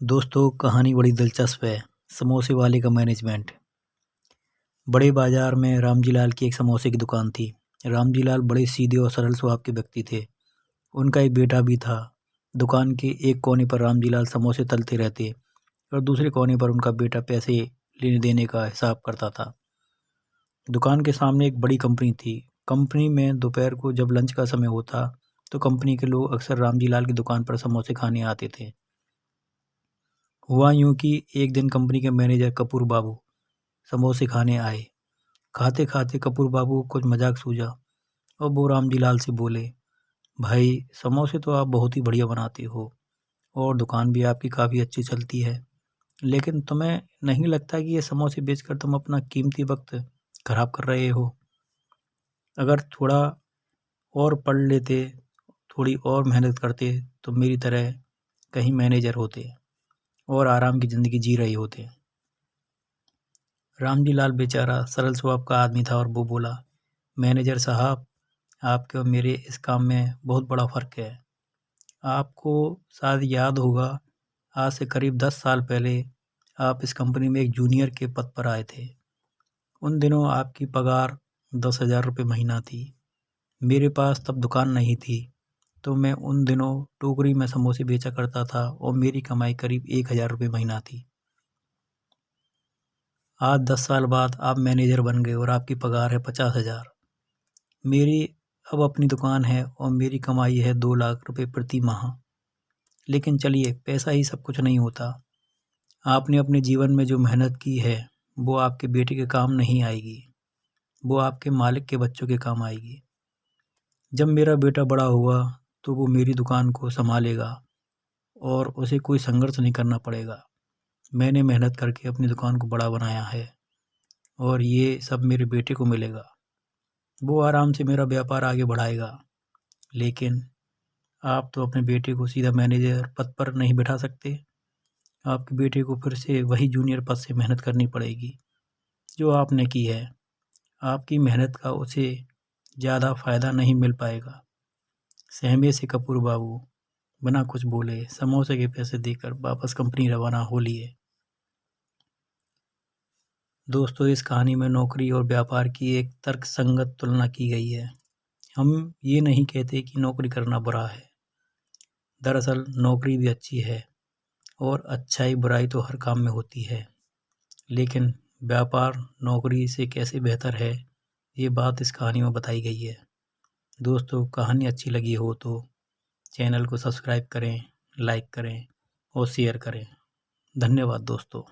दोस्तों कहानी बड़ी दिलचस्प है। समोसे वाले का मैनेजमेंट। बड़े बाजार में रामजी लाल की एक समोसे की दुकान थी। रामजी लाल बड़े सीधे और सरल स्वभाव के व्यक्ति थे। उनका एक बेटा भी था। दुकान के एक कोने पर रामजी लाल समोसे तलते रहते और दूसरे कोने पर उनका बेटा पैसे लेने देने का हिसाब करता था। दुकान के सामने एक बड़ी कंपनी थी। कंपनी में दोपहर को जब लंच का समय होता तो कंपनी के लोग अक्सर रामजी लाल की दुकान पर समोसे खाने आते थे। हुआ यूं कि एक दिन कंपनी के मैनेजर कपूर बाबू समोसे खाने आए। खाते खाते कपूर बाबू को कुछ मजाक सूझा और वो रामजी लाल से बोले, भाई समोसे तो आप बहुत ही बढ़िया बनाते हो और दुकान भी आपकी काफ़ी अच्छी चलती है, लेकिन तुम्हें नहीं लगता कि ये समोसे बेचकर तुम अपना कीमती वक्त खराब कर रहे हो? अगर थोड़ा और पढ़ लेते, थोड़ी और मेहनत करते तो मेरी तरह कहीं मैनेजर होते और आराम की ज़िंदगी जी रहे होते। रामजी लाल बेचारा सरल स्वभाव का आदमी था और वो बोला, मैनेजर साहब, आपके और मेरे इस काम में बहुत बड़ा फ़र्क है। आपको शायद याद होगा, आज से करीब 10 साल पहले आप इस कंपनी में एक जूनियर के पद पर आए थे। उन दिनों आपकी पगार 10,000 रुपये महीना थी। मेरे पास तब दुकान नहीं थी, तो मैं उन दिनों टोकरी में समोसे बेचा करता था और मेरी कमाई करीब 1,000 रुपये महीना थी। आज 10 साल बाद आप मैनेजर बन गए और आपकी पगार है 50,000। मेरी अब अपनी दुकान है और मेरी कमाई है 2 लाख रुपए प्रति माह। लेकिन चलिए, पैसा ही सब कुछ नहीं होता। आपने अपने जीवन में जो मेहनत की है वो आपके बेटे के काम नहीं आएगी, वो आपके मालिक के बच्चों के काम आएगी। जब मेरा बेटा बड़ा हुआ तो वो मेरी दुकान को संभालेगा और उसे कोई संघर्ष नहीं करना पड़ेगा। मैंने मेहनत करके अपनी दुकान को बड़ा बनाया है और ये सब मेरे बेटे को मिलेगा। वो आराम से मेरा व्यापार आगे बढ़ाएगा। लेकिन आप तो अपने बेटे को सीधा मैनेजर पद पर नहीं बिठा सकते। आपके बेटे को फिर से वही जूनियर पद से मेहनत करनी पड़ेगी जो आपने की है। आपकी मेहनत का उसे ज़्यादा फ़ायदा नहीं मिल पाएगा। सहमे से कपूर बाबू बिना कुछ बोले समोसे के पैसे देकर वापस कंपनी रवाना हो लिए। दोस्तों, इस कहानी में नौकरी और व्यापार की एक तर्कसंगत तुलना की गई है। हम ये नहीं कहते कि नौकरी करना बुरा है। दरअसल नौकरी भी अच्छी है और अच्छाई बुराई तो हर काम में होती है। लेकिन व्यापार नौकरी से कैसे बेहतर है, ये बात इस कहानी में बताई गई है। दोस्तों, कहानी अच्छी लगी हो तो चैनल को सब्सक्राइब करें, लाइक करें और शेयर करें। धन्यवाद दोस्तों।